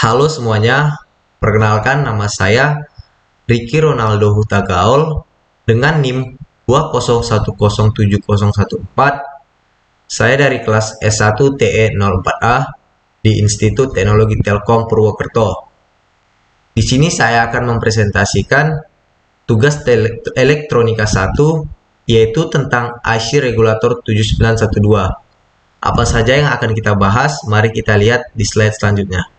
Halo semuanya, perkenalkan nama saya Ricky Ronaldo Hutagaol dengan NIM 2010714. Saya dari kelas S1 TE04A di Institut Teknologi Telkom Purwokerto. Di sini saya akan mempresentasikan tugas elektronika 1 yaitu tentang IC Regulator 7912. Apa saja yang akan kita bahas? Mari kita lihat di slide selanjutnya.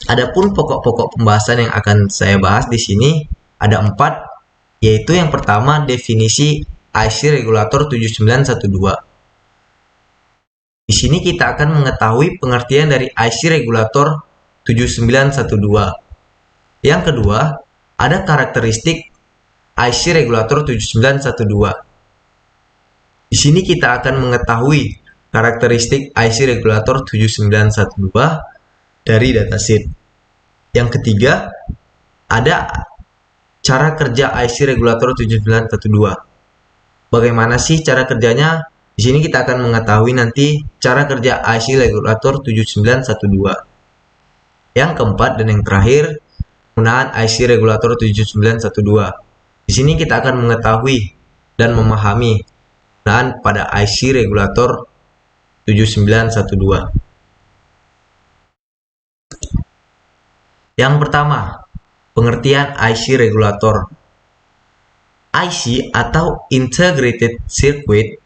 Adapun pokok-pokok pembahasan yang akan saya bahas di sini ada 4, yaitu yang pertama definisi IC Regulator 7912. Di sini kita akan mengetahui pengertian dari IC Regulator 7912. Yang kedua, ada karakteristik IC Regulator 7912. Di sini kita akan mengetahui karakteristik IC Regulator 7912 dari datasheet. Yang ketiga, ada cara kerja IC Regulator 7912. Bagaimana sih cara kerjanya? Di sini kita akan mengetahui nanti cara kerja IC Regulator 7912. Yang keempat dan yang terakhir, penggunaan IC Regulator 7912. Di sini kita akan mengetahui dan memahami penggunaan pada IC Regulator 7912. Yang pertama, pengertian IC Regulator. IC atau Integrated Circuit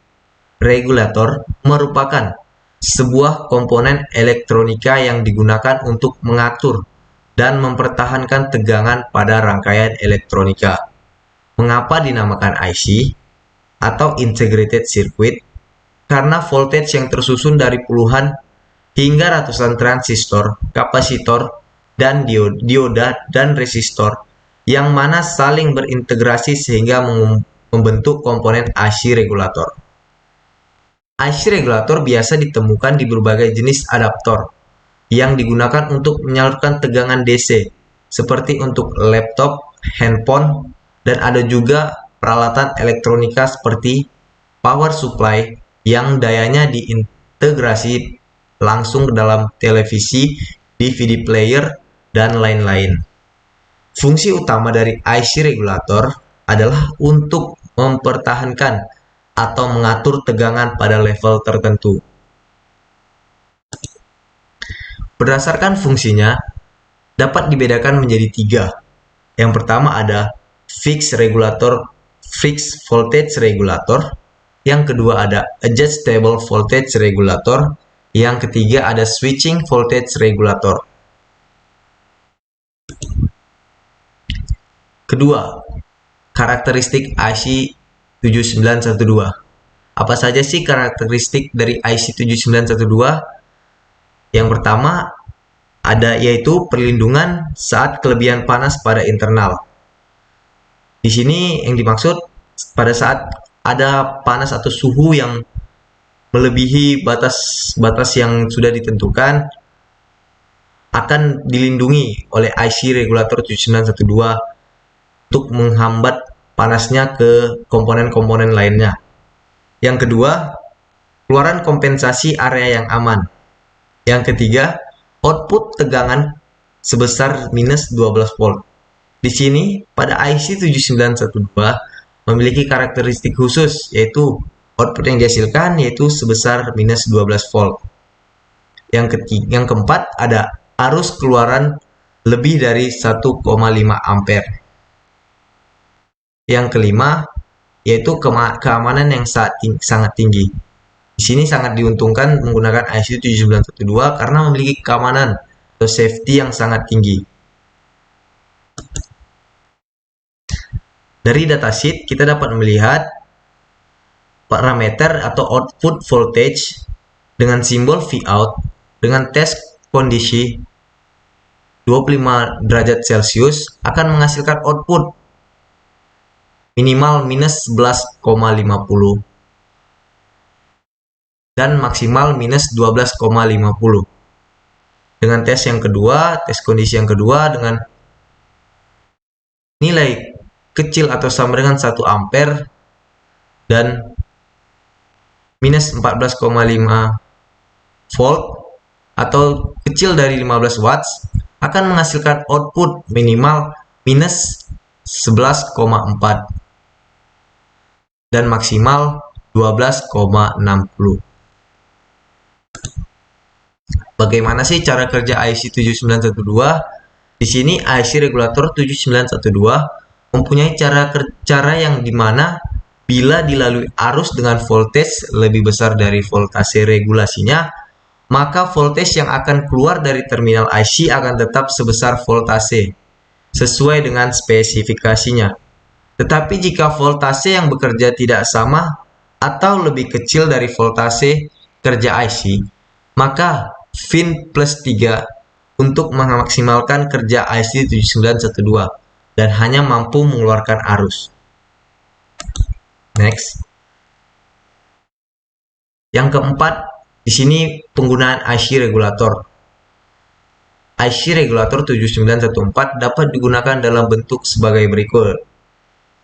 Regulator merupakan sebuah komponen elektronika yang digunakan untuk mengatur dan mempertahankan tegangan pada rangkaian elektronika. Mengapa dinamakan IC atau Integrated Circuit? Karena voltage yang tersusun dari puluhan hingga ratusan transistor, kapasitor, dan dioda dan resistor yang mana saling berintegrasi sehingga membentuk komponen IC regulator. IC regulator biasa ditemukan di berbagai jenis adaptor yang digunakan untuk menyalurkan tegangan DC seperti untuk laptop, handphone, dan ada juga peralatan elektronika seperti power supply yang dayanya diintegrasi langsung ke dalam televisi, DVD player, dan lain-lain. Fungsi utama dari IC regulator adalah untuk mempertahankan atau mengatur tegangan pada level tertentu. Berdasarkan fungsinya, dapat dibedakan menjadi 3. Yang pertama ada fixed voltage regulator, yang kedua ada adjustable voltage regulator, yang ketiga ada switching voltage regulator. Kedua, karakteristik IC 7912. Apa saja sih karakteristik dari IC 7912? Yang pertama ada yaitu perlindungan saat kelebihan panas pada internal. Di sini yang dimaksud pada saat ada panas atau suhu yang melebihi batas yang sudah ditentukan akan dilindungi oleh IC Regulator 7912 untuk menghambat panasnya ke komponen-komponen lainnya. Yang kedua, keluaran kompensasi area yang aman. Yang ketiga, output tegangan sebesar minus 12 volt. Di sini, pada IC 7912 memiliki karakteristik khusus, yaitu output yang dihasilkan yaitu sebesar minus 12 volt. Yang keempat, ada arus keluaran lebih dari 1,5 ampere. Yang kelima, yaitu keamanan yang sangat tinggi. Di sini sangat diuntungkan menggunakan IC 7912 karena memiliki keamanan atau safety yang sangat tinggi. Dari datasheet kita dapat melihat parameter atau output voltage dengan simbol Vout dengan test kondisi 25 derajat Celcius akan menghasilkan output minimal minus 11,50 dan maksimal minus 12,50. Dengan tes yang kedua, tes kondisi yang kedua dengan nilai kecil atau sama dengan 1 ampere dan minus 14,5 volt atau kecil dari 15 watts akan menghasilkan output minimal minus 11,4 dan maksimal 12,60. Bagaimana sih cara kerja IC 7912? Di sini IC regulator 7912 mempunyai cara yang dimana bila dilalui arus dengan voltage lebih besar dari voltase regulasinya, maka voltage yang akan keluar dari terminal IC akan tetap sebesar voltase sesuai dengan spesifikasinya. Tetapi jika voltase yang bekerja tidak sama atau lebih kecil dari voltase kerja IC, maka VIN plus 3 untuk memaksimalkan kerja IC 7912 dan hanya mampu mengeluarkan arus. Next. Yang keempat, di sini penggunaan IC regulator. IC regulator 7914 dapat digunakan dalam bentuk sebagai berikut.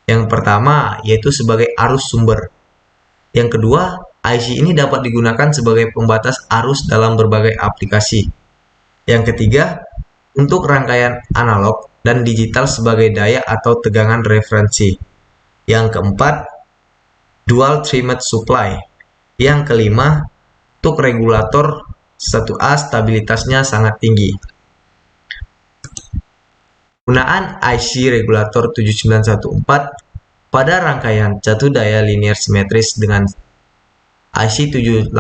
Yang pertama, yaitu sebagai arus sumber. Yang kedua, IC ini dapat digunakan sebagai pembatas arus dalam berbagai aplikasi. Yang ketiga, untuk rangkaian analog dan digital sebagai daya atau tegangan referensi. Yang keempat, dual trimmed supply. Yang kelima, untuk regulator 1A stabilitasnya sangat tinggi. Penggunaan IC regulator 7914 pada rangkaian satu daya linear simetris dengan IC 7812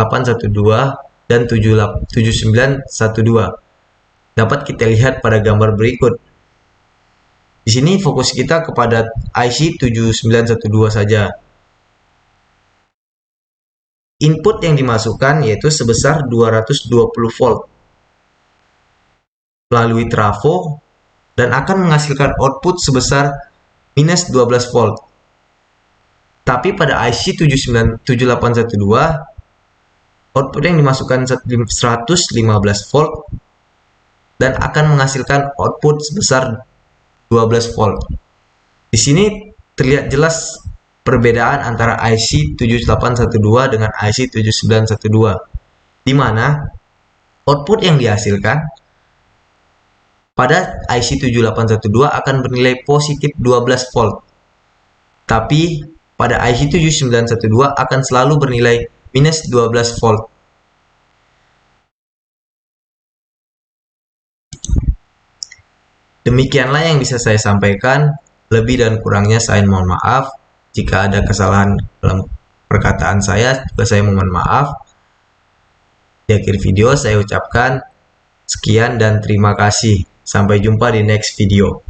dan 7912 dapat kita lihat pada gambar berikut. Di sini fokus kita kepada IC 7912 saja. Input yang dimasukkan yaitu sebesar 220 volt melalui trafo dan akan menghasilkan output sebesar minus 12 volt. Tapi pada IC 7812, output yang dimasukkan 115 volt dan akan menghasilkan output sebesar 12 volt. Di sini terlihat jelas perbedaan antara IC 7812 dengan IC 7912, di mana output yang dihasilkan pada IC 7812 akan bernilai positif 12 volt. Tapi pada IC 7912 akan selalu bernilai minus 12 volt. Demikianlah yang bisa saya sampaikan. Lebih dan kurangnya saya mohon maaf. Jika ada kesalahan dalam perkataan saya, juga saya mohon maaf. Di akhir video saya ucapkan sekian dan terima kasih. Sampai jumpa di next video.